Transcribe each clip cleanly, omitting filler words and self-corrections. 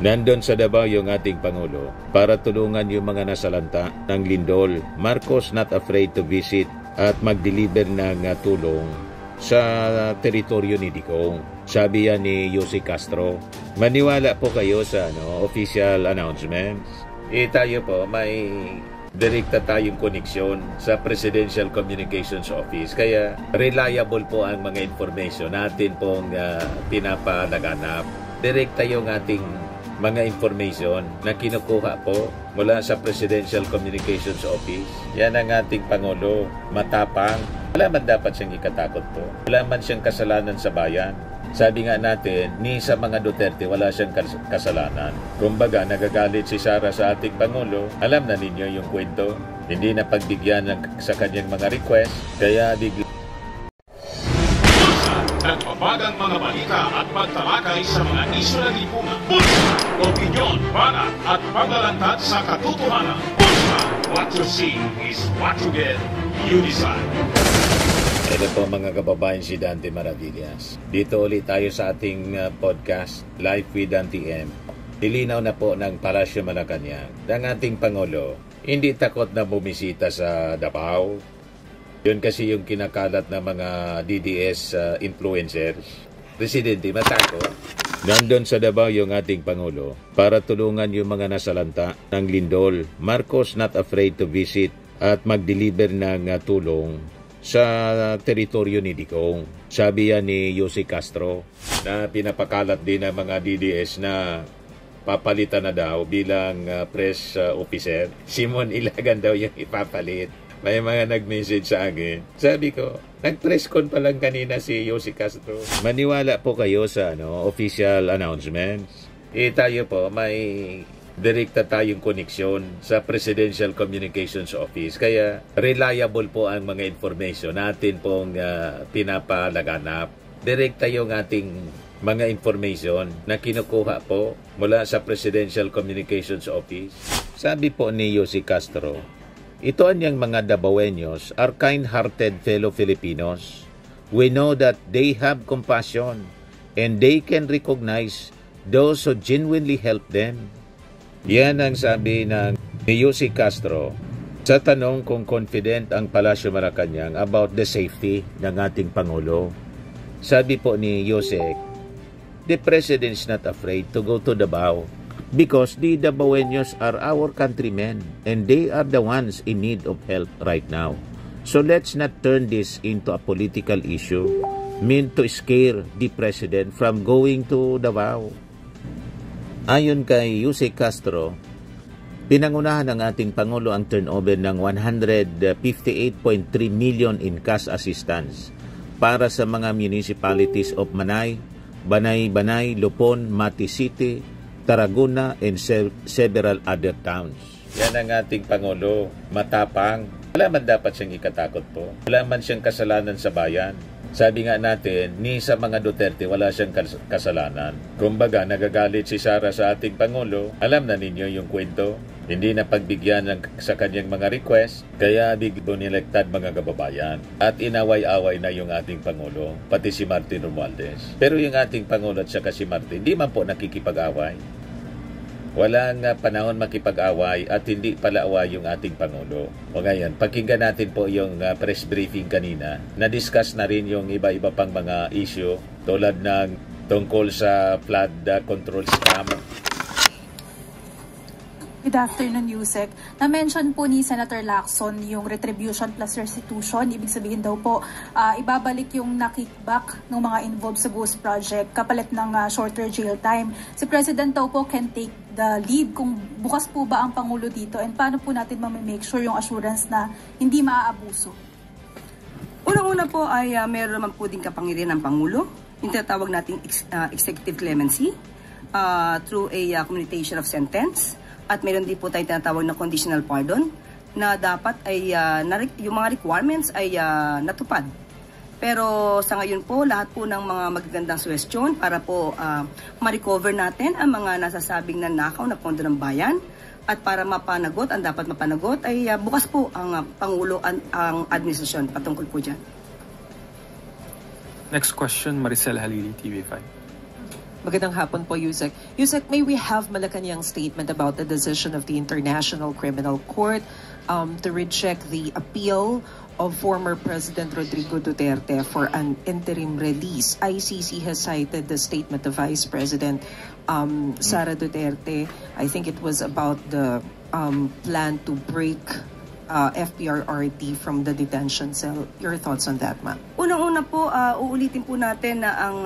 Nandun sa Davao yung ating Pangulo para tulungan yung mga nasalanta ng lindol. Marcos not afraid to visit at mag-deliver ng tulong sa teritoryo ni Digong. Sabi yan ni Yusek Castro. Maniwala po kayo sa official announcements. Tayo po may direkta tayong koneksyon sa Presidential Communications Office. Kaya reliable po ang mga information natin pong pinapalaganap. Direkta yung ating mga information na kinukuha po mula sa Presidential Communications Office. Yan ang ating Pangulo, matapang. Wala man dapat siyang ikatakot po. Wala man siyang kasalanan sa bayan. Sabi nga natin, ni sa mga Duterte wala siyang kasalanan. Kumbaga, nagagalit si Sara sa ating Pangulo. Alam na ninyo yung kwento. Hindi na pagbigyan sa kanyang mga request. Kaya bigla nagpapagang mga balita at pagtalakay sa mga isyu na lipungan. Bulsa! Opinyon, banat at paglalantad sa katotohanan. Bulsa! What you see is what you get. You decide. Ito po mga kababayan, si Dante Maravillas. Dito ulit tayo sa ating podcast, Live with Dante M. Nilinaw na po ng Palasyo Malacanang ng ating Pangulo, hindi takot na bumisita sa Davao. Yun kasi yung kinakalat ng mga DDS influencers. Presidente, matakot. Nandun sa Davao yung ating Pangulo para tulungan yung mga nasalanta ng lindol. Marcos not afraid to visit at mag-deliver ng tulong sa teritoryo ni Digong. Sabi yan ni Yusek Castro na pinapakalat din ng mga DDS na papalitan na daw bilang press officer. Simon Ilagan daw yung ipapalit. May mga nag-message sa akin. Sabi ko, nag-press con pa lang kanina si Yusek Castro. Maniwala po kayo sa official announcements. Tayo po may direkta tayong koneksyon sa Presidential Communications Office. Kaya reliable po ang mga information natin pong pinapalaganap. Direkta yung ating mga information na kinukuha po mula sa Presidential Communications Office. Sabi po ni Yusek Castro, ito anyang mga Davaoeños are kind-hearted fellow Filipinos. We know that they have compassion and they can recognize those who genuinely help them. Yan ang sabi ng ni Yusek Castro sa tanong kung confident ang Palasyo Malacanang about the safety ng ating Pangulo. Sabi po ni Yusek, the President is not afraid to go to Davao because the Davaoeños are our countrymen and they are the ones in need of help right now. So let's not turn this into a political issue meant to scare the President from going to Davao. Ayon kay Yusek Castro, pinangunahan ng ating Pangulo ang turnover ng 158.3 million in cash assistance para sa mga municipalities of Manay, Banay, Lupon, Mati City, Tarragona, and several other towns. Yan ang ating Pangulo, matapang. Wala man dapat siyang ikatakot po. Wala man siyang kasalanan sa bayan. Sabi nga natin, ni sa mga Duterte wala siyang kasalanan. Kumbaga, nagagalit si Sara sa ating Pangulo. Alam na ninyo yung kwento. Hindi na pagbigyan sa kanyang mga request. Kaya biglo nilektad mga kababayan. At inaway-away na yung ating Pangulo, pati si Martin Romualdez. Pero yung ating Pangulo at saka si Martin, hindi man po nakikipag-away. Walang panahon makipag-away at hindi pala-away yung ating Pangulo. O ngayon, pakinggan natin po yung press briefing kanina. Na-discuss na rin yung iba-iba pang mga issue tulad ng tungkol sa flood control scam. Good afternoon, Yusek. Na-mention po ni Senator Lacson yung retribution plus restitution. Ibig sabihin daw po, ibabalik yung na-kickback ng mga involved sa Ghost Project kapalit ng shorter jail time. Si President daw po can take the lead kung bukas po ba ang Pangulo dito and paano po natin mamimake sure yung assurance na hindi maaabuso? Unang-una po ay meron naman po din kapangyarihan ng Pangulo. Yung tinatawag nating executive clemency through a commutation of sentence. At meron din po tayo tinatawag na conditional pardon na dapat ay yung mga requirements ay natupad. Pero sa ngayon po, lahat po ng mga magagandang suwestyon para po ma-recover natin ang mga nasasabing nanakaw na pondo ng bayan at para mapanagot, ang dapat mapanagot ay bukas po ang Pangulo ang administrasyon patungkol po dyan. Next question, Maricel Halili, TV5. Magandang hapon po, Yusek. Yusek, may we have Malacanang's statement about the decision of the International Criminal Court to reject the appeal of former President Rodrigo Duterte for an interim release. ICC has cited the statement of Vice President Sara Duterte. I think it was about the plan to break FPRRD from the detention cell. Your thoughts on that, ma'am? Unang-una po, uulitin po natin na ang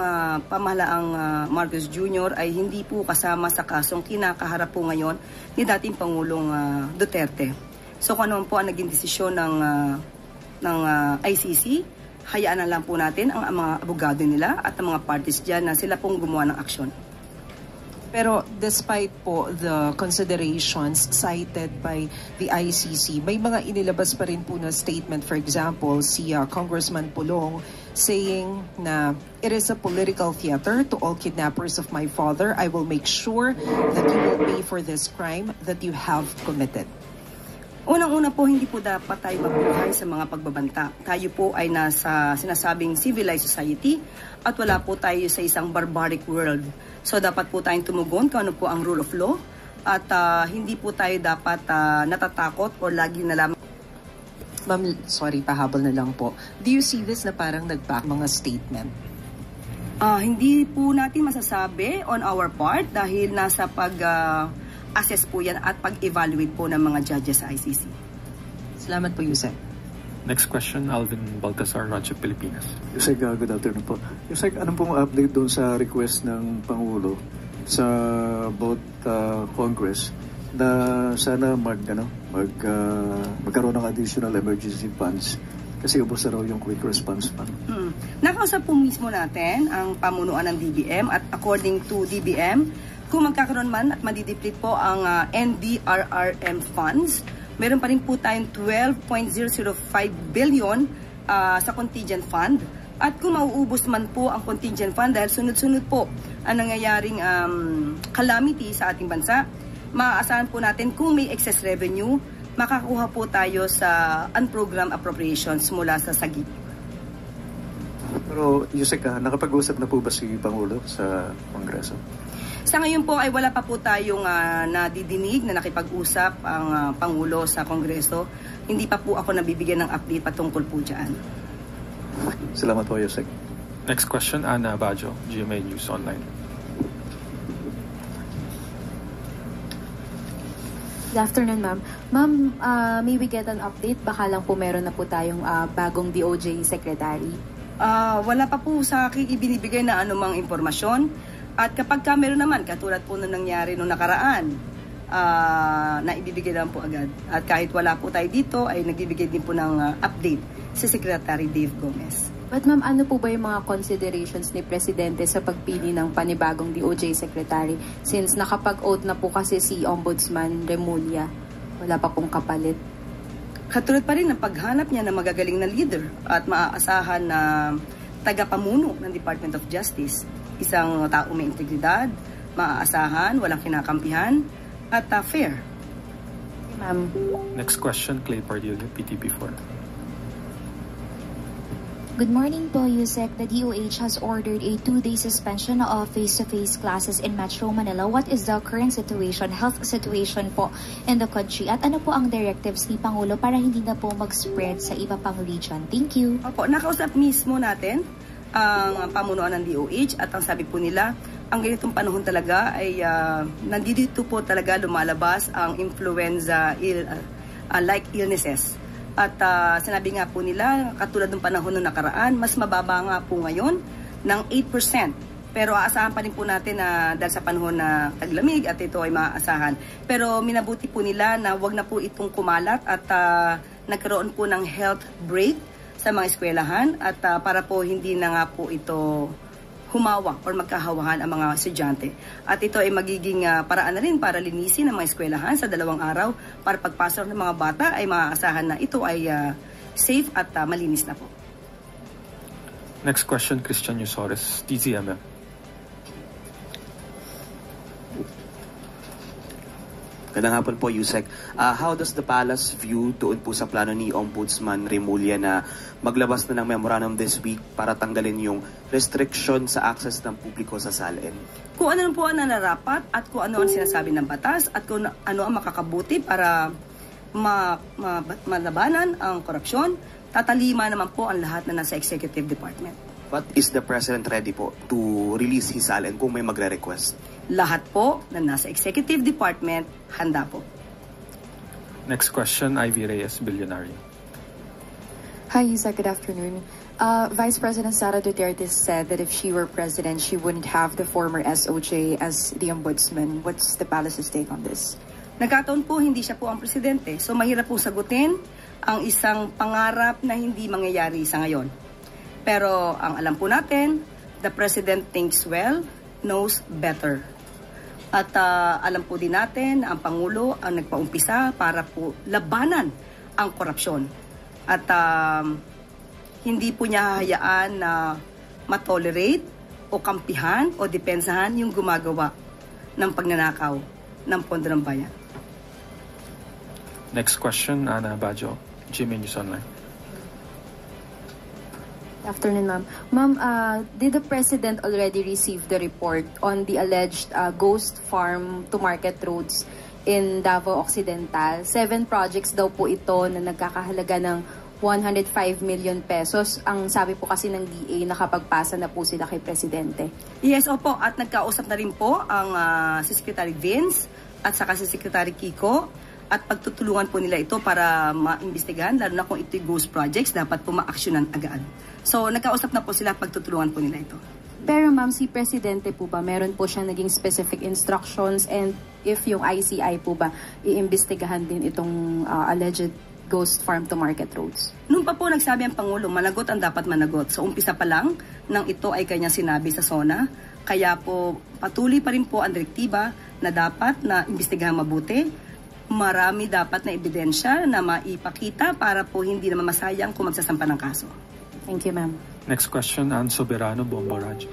pamahalaang Marcos Jr. ay hindi po kasama sa kasong kinakaharap po ngayon ni dating Pangulong Duterte. So kung ano po ang naging desisyon ng ICC, hayaan na lang po natin ang mga abogado nila at ang mga parties dyan na sila pong gumawa ng aksyon. Pero despite po the considerations cited by the ICC, may mga inilabas pa rin po na statement. For example, si Congressman Pulong saying na it is a political theater to all kidnappers of my father. I will make sure that you will pay for this crime that you have committed. Unang-una po, hindi po dapat tayo mabuhay sa mga pagbabanta. Tayo po ay nasa sinasabing civilized society at wala po tayo sa isang barbaric world. So dapat po tayong tumugon kung ano po ang rule of law at hindi po tayo dapat natatakot o lagi na lamang. Ma'am, sorry, pahabol na lang po. Do you see this na parang nagback mga statement? Hindi po natin masasabi on our part dahil nasa assess po yan at pag-evaluate po ng mga judges sa ICC. Salamat po, Yusek. Next question, Alvin Baltasar, Radyo Pilipinas. Yusek, good afternoon po. Yusek, anong pong update doon sa request ng Pangulo sa both Congress na sana magkaroon ng additional emergency funds kasi ubos na raw yung quick response fund? Nakausap po mismo natin ang pamunuan ng DBM at according to DBM, kung magkakaroon man at madideplete po ang NDRRM funds, meron pa rin po tayong 12.005 billion sa contingent fund. At kung mauubos man po ang contingent fund dahil sunod-sunod po ang nangyayaring calamity sa ating bansa, maaasahan po natin kung may excess revenue, makakuha po tayo sa unprogrammed appropriations mula sa SAGIP. Pero Yusek, nakapag-usap na po ba si Pangulo sa Kongreso? Sa ngayon po ay wala pa po tayong nadidinig na nakipag-usap ang Pangulo sa Kongreso. Hindi pa po ako nabibigyan ng update patungkol po dyan. Salamat po, Yusek. Next question, Ana Bajo, GMA News Online. Good afternoon, ma'am. Ma'am, may we get an update? Baka lang po meron na po tayong bagong DOJ Secretary. Wala pa po sa akin ibinibigay na anumang impormasyon. At kapag meron naman, katulad po nung nangyari nung nakaraan, na ibibigay lang po agad. At kahit wala po tayo dito, ay nagbibigay din po ng update si Secretary Dave Gomez. But ma'am, ano po ba yung mga considerations ni Presidente sa pagpili ng panibagong DOJ Secretary? Since nakapag-oath na po kasi si Ombudsman Remulla, wala pa pong kapalit. Katulad pa rin ang paghanap niya ng magagaling na leader at maaasahan na tagapamuno ng Department of Justice. Isang tao may integridad, maaasahan, walang kinakampihan, at fair. Ma'am. Next question, Clay Pardillo, PTP4. Good morning po, Yusek. The DOH has ordered a 2-day suspension of face-to-face classes in Metro Manila. What is the current situation, health situation po in the country? At ano po ang directives ni Pangulo para hindi na po mag-spread sa iba pang region? Thank you. Opo, nakausap mismo natin ang pamunuan ng DOH at ang sabi po nila, ang ganitong panahon talaga ay nandito po talaga lumalabas ang influenza like illnesses. At sinabi nga po nila, katulad ng panahon ng nakaraan, mas mababa nga po ngayon ng 8%. Pero aasahan pa rin po natin na dahil sa panahon na taglamig at ito ay maaasahan. Pero minabuti po nila na wag na po itong kumalat at nagkaroon po ng health break sa mga eskwelahan at para po hindi na nga po ito humawa or magkahawahan ang mga estudyante. At ito ay magiging paraan na rin para linisin ang mga eskwelahan sa 2 araw para pagpasok ng mga bata ay maaasahan na ito ay safe at malinis na po. Next question, Christian Yusores, TZMM. Magandang hapon po, Yusek. How does the Palace view doon po sa plano ni Ombudsman Remulla na maglabas na ng memorandum this week para tanggalin yung restriction sa access ng publiko sa SALN? Kung ano po ang nararapat at kung ano ang sinasabi ng batas at kung ano ang makakabuti para malabanan ang korupsyon, tatalima naman po ang lahat na nasa Executive Department. But is the President ready po to release his SALN kung may magre-request? Lahat po na nasa Executive Department, handa po. Next question, Ivy Reyes, Billionaire. Hi, Yusek. Good afternoon. Vice President Sara Duterte said that if she were president, she wouldn't have the former SOJ as the ombudsman. What's the Palace's take on this? Nagkataon po, hindi siya po ang presidente. So mahirap po sagutin ang isang pangarap na hindi mangyayari sa ngayon. Pero ang alam po natin, the President thinks well, knows better. At alam po din natin na ang Pangulo ang nagpaumpisa para po labanan ang korupsyon. At hindi po niya hahayaan na matolerate o kampihan o depensahan yung gumagawa ng pagnanakaw ng pondo ng bayan. Next question, Ana Bajo, GMA News Online. Afternoon, ma'am. Ma'am, did the President already receive the report on the alleged ghost farm to market roads in Davao Occidental? 7 projects daw po ito na nagkakahalaga ng 105 million pesos. Ang sabi po kasi ng DA, nakapagpasa na po sila kay Presidente. Yes, opo. At nagkausap na rin po ang si Secretary Vince at saka si Secretary Kiko. At pagtutulungan po nila ito para maimbestigahan, lalo na kung ito'y ghost projects, dapat po ma-actionan agad. So, nagkausap na po sila, pagtutulungan po nila ito. Pero ma'am, si Presidente po ba, meron po siyang naging specific instructions, and if yung ICI po ba, iimbestigahan din itong alleged ghost farm to market roads? Noon pa po nagsabi ang Pangulo, managot ang dapat managot. So, umpisa pa lang nang ito ay kanyang sinabi sa SONA. Kaya po, patuloy pa rin po ang direktiba na dapat na imbestigahan mabuti. Marami dapat na ebidensya na maipakita para po hindi naman masayang kung magsasampa ng kaso. Thank you, ma'am. Next question, Ann Soberano, Bombo Radyo.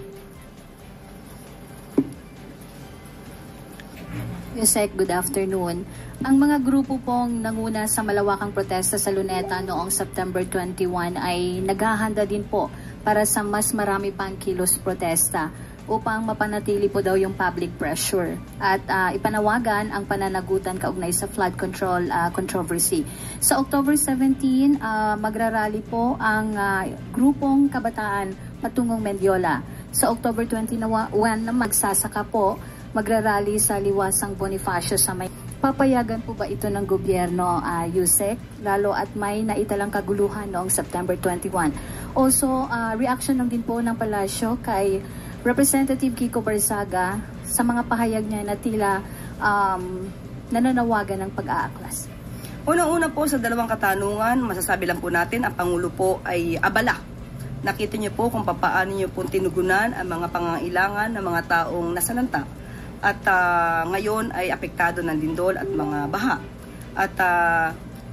Yusek, good afternoon. Ang mga grupo pong nanguna sa malawakang protesta sa Luneta noong September 21 ay naghahanda din po para sa mas marami pang kilos protesta upang mapanatili po daw yung public pressure at ipanawagan ang pananagutan kaugnay sa flood control controversy. Sa October 17, magrarally po ang grupong kabataan patungong Mendiola. Sa October 21 na magsasaka po, magrarally sa Liwasang Bonifacio sa may. Papayagan po ba ito ng gobyerno, Yusek? Lalo at may naitalang kaguluhan noong September 21. Also, reaction lang din po ng palasyo kay Representative Kiko Barzaga sa mga pahayag niya na tila nananawagan ng pag-aaklas. Unang-una po sa dalawang katanungan, masasabi lang po natin, ang Pangulo po ay abala. Nakita niyo po kung paano niyo po tinugunan ang mga pangangailangan ng mga taong nasalanta. At ngayon ay apektado ng lindol at mga baha. At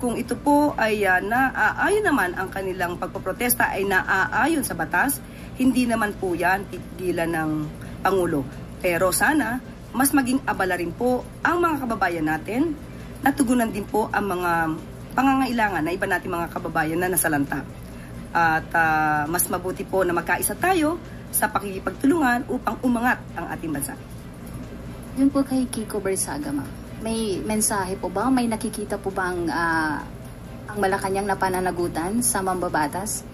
kung ito po ay naaayon naman ang kanilang pagpoprotesta ay naaayon sa batas, hindi naman po yan tigilan ng Pangulo. Pero sana, mas maging abala rin po ang mga kababayan natin, natugunan din po ang mga pangangailangan na iba natin mga kababayan na nasalanta. At mas mabuti po na magkaisa tayo sa pakikipagtulungan upang umangat ang ating bansa. Yun po kay Kiko Barzaga, ma'am. May mensahe po ba? May nakikita po ba ang Malacanang na pananagutan sa mambabatas?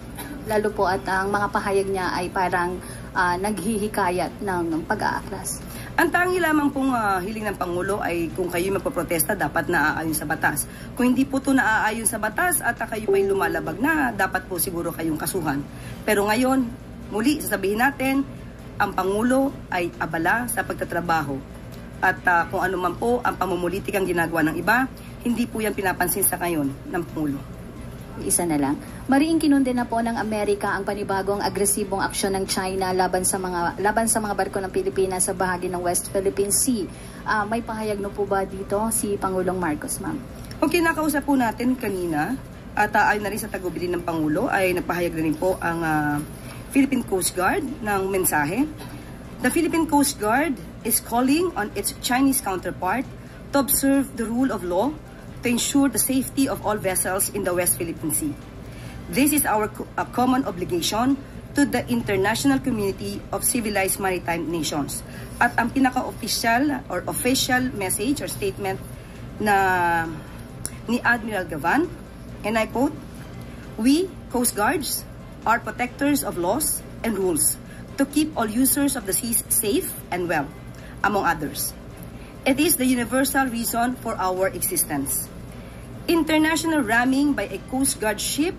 Lalo po at ang mga pahayag niya ay parang naghihikayat ng pag-aaklas. Ang tangi lamang pong hiling ng Pangulo ay kung kayo magpoprotesta, dapat naaayon sa batas. Kung hindi po ito naaayon sa batas at kayo pa'y lumalabag na, dapat po siguro kayong kasuhan. Pero ngayon, muli sasabihin natin, ang Pangulo ay abala sa pagtatrabaho. At kung ano man po ang pamumulitikang ginagawa ng iba, hindi po yan pinapansin sa ngayon ng Pangulo. Isa na lang. Mariing kinunde na po ng Amerika ang panibagong agresibong aksyon ng China laban sa mga barko ng Pilipinas sa bahagi ng West Philippine Sea. May pahayag na po ba dito si Pangulong Marcos, ma'am? Okay, nakausap po natin kanina at ayon na rin sa tagubilin ng Pangulo ay nagpahayag na rin po ang Philippine Coast Guard ng mensahe. The Philippine Coast Guard is calling on its Chinese counterpart to observe the rule of law, to ensure the safety of all vessels in the West Philippine Sea. This is our common obligation to the international community of civilized maritime nations. At ang pinaka-official or official message or statement na ni Admiral Gavan, and I quote, "We, Coast Guards, are protectors of laws and rules to keep all users of the seas safe and well, among others. It is the universal reason for our existence. International ramming by a Coast Guard ship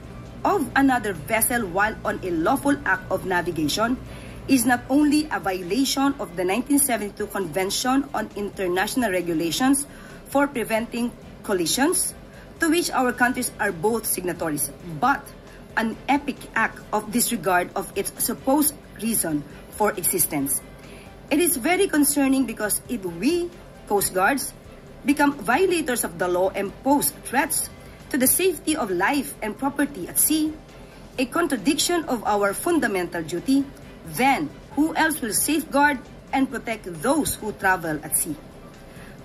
of another vessel while on a lawful act of navigation is not only a violation of the 1972 Convention on International Regulations for Preventing Collisions, to which our countries are both signatories, but an epic act of disregard of its supposed reason for existence. It is very concerning because if we, Coast Guards, become violators of the law and pose threats to the safety of life and property at sea, a contradiction of our fundamental duty, then who else will safeguard and protect those who travel at sea?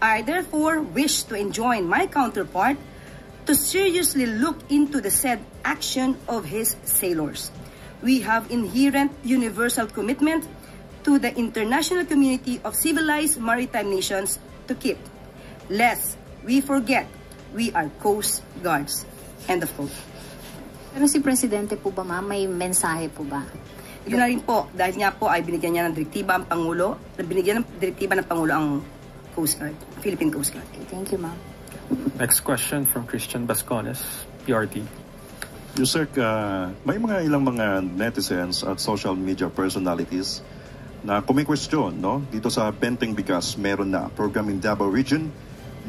I therefore wish to enjoin my counterpart to seriously look into the said action of his sailors. We have inherent universal commitment to the international community of civilized maritime nations to keep, lest we forget we are Coast Guards." End of quote. Pero si Presidente po ba, ma'am, may mensahe po ba? Yun na rin po, dahil nga po ay binigyan niya ng direktiba ang Pangulo, binigyan ng direktiba ng Pangulo ang Coast Guard, Philippine Coast Guard. Okay, thank you, ma'am. Next question from Christian Bascones, PRT. Yusek, may ilang mga netizens at social media personalities na kumikwestiyon, no? Dito sa Benteng Bigas, meron na program in Davao Region,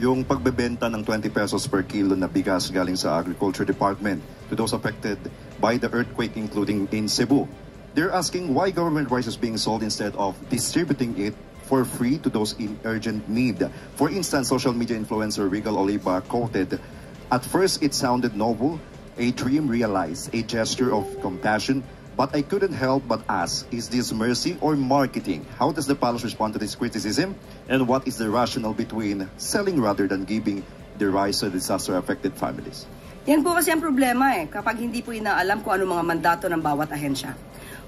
yung pagbebenta ng 20 pesos per kilo na bigas galing sa Agriculture Department to those affected by the earthquake, including in Cebu. They're asking why government rice is being sold instead of distributing it for free to those in urgent need. For instance, social media influencer Regal Oliva quoted, "At first it sounded noble, a dream realized, a gesture of compassion, but I couldn't help but ask, is this mercy or marketing? How does the palace respond to this criticism? And what is the rationale between selling rather than giving the rice to disaster-affected families?" Yan po kasi ang problema kapag hindi po inaalam kung ano mga mandato ng bawat ahensya.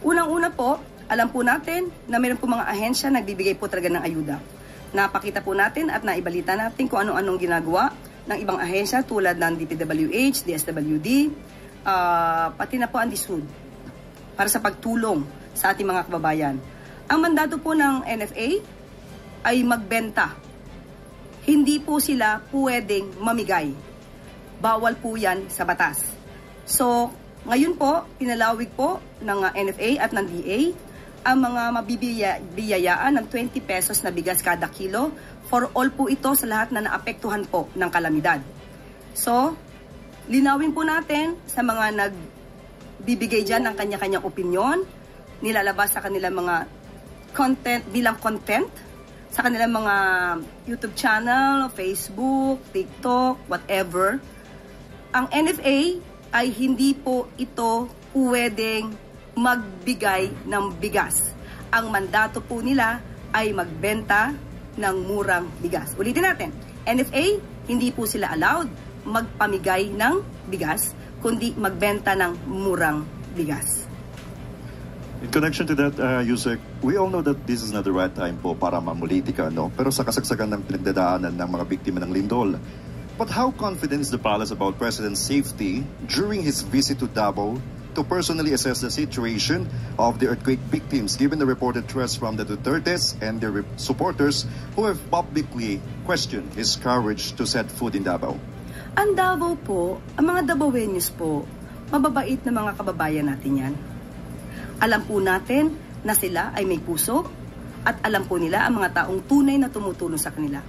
Unang-una po, alam po natin na mayroon po mga ahensya nagbibigay po talaga ng ayuda. Napakita po natin at naibalita natin kung ano-anong ginagawa ng ibang ahensya tulad ng DPWH, DSWD, pati na po ang DSUD para sa pagtulong sa ating mga kababayan. Ang mandato po ng NFA ay magbenta. Hindi po sila pwedeng mamigay. Bawal po yan sa batas. So, ngayon po, pinalawig po ng NFA at ng DA ang mga mabibiyayaan ng 20 pesos na bigas kada kilo for all po ito sa lahat na naapektuhan po ng kalamidad. So, linawin po natin sa mga nagbibigay dyan ng kanya-kanyang opinyon, nilalabas sa kanilang mga content bilang content, sa kanilang mga YouTube channel, Facebook, TikTok, whatever. Ang NFA ay hindi po ito pwedeng magbigay ng bigas. Ang mandato po nila ay magbenta ng murang bigas. Ulitin natin, NFA, hindi po sila allowed magpamigay ng bigas, kundi magbenta ng murang bigas. In connection to that, Yusek, we all know that this is not the right time po para mamulitika, no? Pero sa kasagsagan ng pinagdadaanan ng mga biktima ng lindol, but how confident is the palace about President's safety during his visit to Davao to personally assess the situation of the earthquake victims, given the reported threats from the Dutertes and their supporters who have publicly questioned his courage to set foot in Davao? Ang Davao po, ang mga Davaoenos po, mababait na mga kababayan natin yan. Alam po natin na sila ay may puso at alam po nila ang mga taong tunay na tumutulong sa kanila.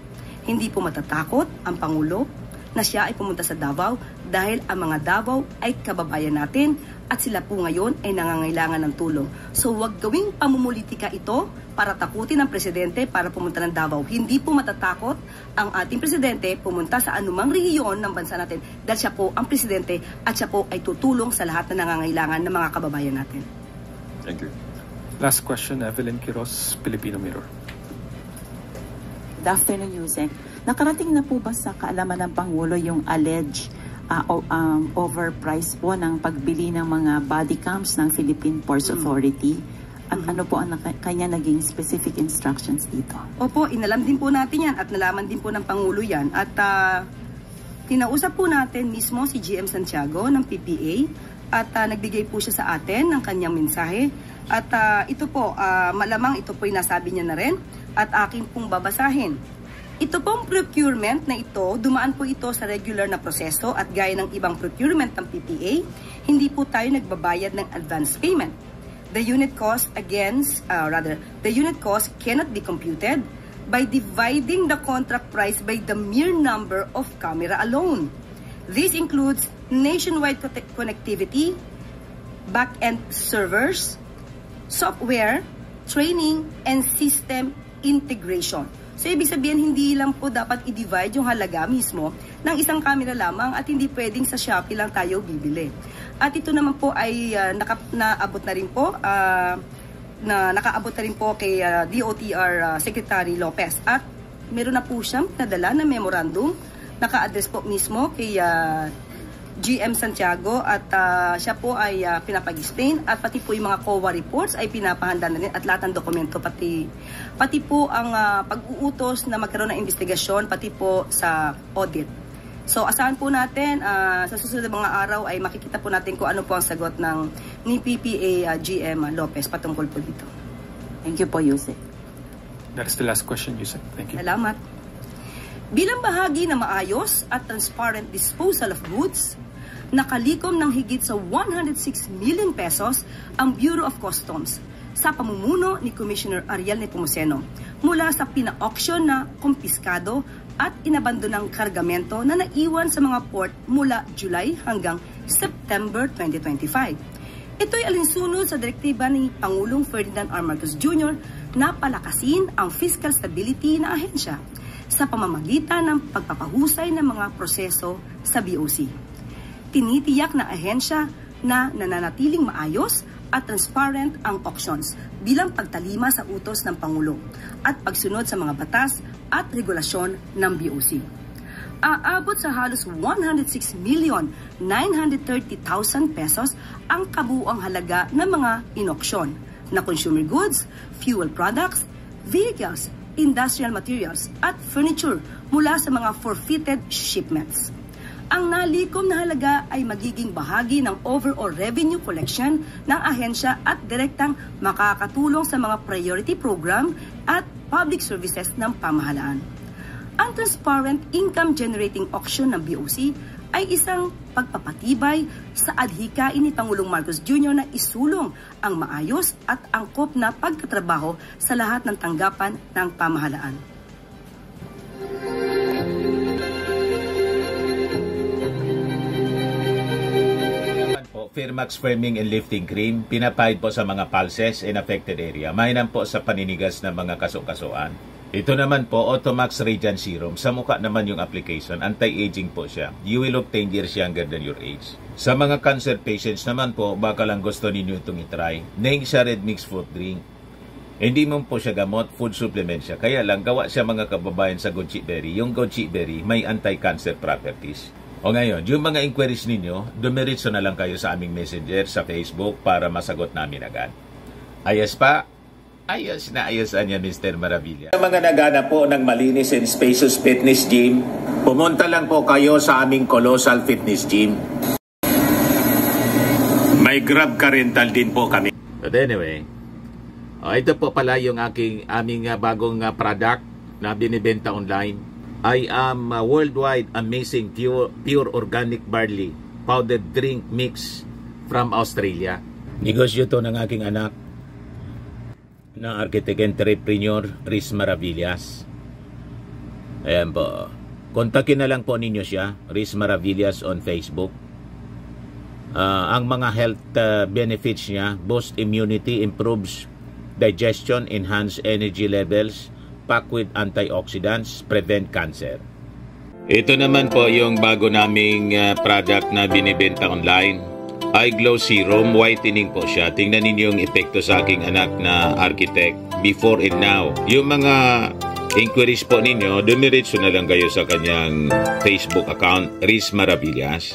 Hindi po matatakot ang Pangulo na siya ay pumunta sa Davao dahil ang mga Davao ay kababayan natin at sila po ngayon ay nangangailangan ng tulong. So huwag gawing pamumulitika ito para takutin ang presidente para pumunta ng Davao. Hindi po matatakot ang ating presidente pumunta sa anumang rehiyon ng bansa natin dahil siya po ang presidente at siya po ay tutulong sa lahat na nangangailangan ng mga kababayan natin. Thank you. Last question, Evelyn Quiroz, Filipino Mirror. Good afternoon, Yusek. Nakarating na po ba sa kaalaman ng Pangulo yung alleged overprice po ng pagbili ng mga body cams ng Philippine Ports Authority? At ano po ang kanya naging specific instructions dito? Opo, inalam din po natin yan at nalaman din po ng Pangulo yan. At kinausap po natin mismo si GM Santiago ng PPA at nagbigay po siya sa atin ng kanyang mensahe. At ito po, malamang ito po yung nasabi niya na rin at aking pong babasahin. Ito pong procurement na ito, dumaan po ito sa regular na proseso at gaya ng ibang procurement ng PPA, hindi po tayo nagbabayad ng advance payment. The unit cost cannot be computed by dividing the contract price by the mere number of camera alone. This includes nationwide connectivity, back-end servers, software, training, and system integration. So, ibig sabihin, hindi lang po dapat i-divide yung halaga mismo ng isang camera lamang at hindi pwedeng sa Shopee lang tayo bibili. At ito naman po ay nakaabot na rin po, nakaabot na rin po kay DOTR Secretary Lopez. At meron na po siyang nadala na memorandum, naka-address po mismo kay GM Santiago at siya po ay pinapag-explain at pati po yung mga COA reports ay pinapahanda na rin at lahat ng dokumento pati po ang pag-uutos na magkaroon ng investigasyon pati po sa audit. So asahan po natin sa susunod na mga araw ay makikita po natin kung ano po ang sagot ni PPA GM Lopez patungkol po dito. Thank you po, Yusek. That is the last question, Yusek. Thank you. Salamat. Bilang bahagi na maayos at transparent disposal of goods, nakalikom ng higit sa 106 million pesos ang Bureau of Customs sa pamumuno ni Commissioner Ariel Nepomuceno mula sa pina-auction na kumpiskado at inabandonang kargamento na naiwan sa mga port mula July hanggang September 2025. Ito'y alinsunod sa direktiba ni Pangulong Ferdinand R. Marcos Jr. na palakasin ang fiscal stability na ahensya sa pamamagitan ng pagpapahusay ng mga proseso sa BOC. Tinitiyak na ahensya na nananatiling maayos at transparent ang auctions bilang pagtalima sa utos ng Pangulo at pagsunod sa mga batas at regulasyon ng BOC. Aabot sa halos 106,930,000 pesos ang kabuuang halaga ng mga inauction na consumer goods, fuel products, vehicles, industrial materials at furniture mula sa mga forfeited shipments. Ang nalikom na halaga ay magiging bahagi ng overall revenue collection ng ahensya at direktang makakatulong sa mga priority program at public services ng pamahalaan. Ang transparent income generating auction ng BOC ay isang pagpapatibay sa adhikain ni Pangulong Marcos Jr. na isulong ang maayos at angkop na pagtatrabaho sa lahat ng tanggapan ng pamahalaan. Firmax Firming and Lifting Cream, pinapahid po sa mga pulses in affected area. Mainam po sa paninigas ng mga kaso-kasuan. Ito naman po, Automax Radiant Serum. Sa mukha naman yung application, anti-aging po siya. You will look 10 years younger than your age. Sa mga cancer patients naman po, baka lang gusto ninyo itong itry. Ning siya red mixed fruit drink. Hindi mo po siya gamot, food supplement siya. Kaya lang, gawa siya mga kababayan sa goji berry. Yung goji berry, may anti-cancer properties. O ngayon, yung mga inquiries ninyo, dumiritso na lang kayo sa aming messenger sa Facebook para masagot namin agad. Ayos pa? Ayos na ayosan niya, Mr. Maravilla. Sa mga naghanap po ng malinis and spacious fitness gym, pumunta lang po kayo sa aming Colossal Fitness Gym. May Grab car rental din po kami. But anyway, ito po pala yung aming bagong product na binibenta online. I am worldwide amazing pure organic barley powdered drink mix from Australia. Negosyo to ng aking anak na architect entrepreneur Riz Maravillas. Ayan po. Kontakin na lang po ninyo siya, Riz Maravillas on Facebook. Ang mga health benefits niya, boost immunity, improves digestion, enhance energy levels, packed with antioxidants, prevent cancer. Ito naman po yung bago naming product na binibenta online. Eye Glow Serum, whitening po siya. Tingnan ninyo yung epekto sa aking anak na architect before and now. Yung mga inquiries po ninyo, dumiretso na lang kayo sa kanyang Facebook account, Riz Maravillas.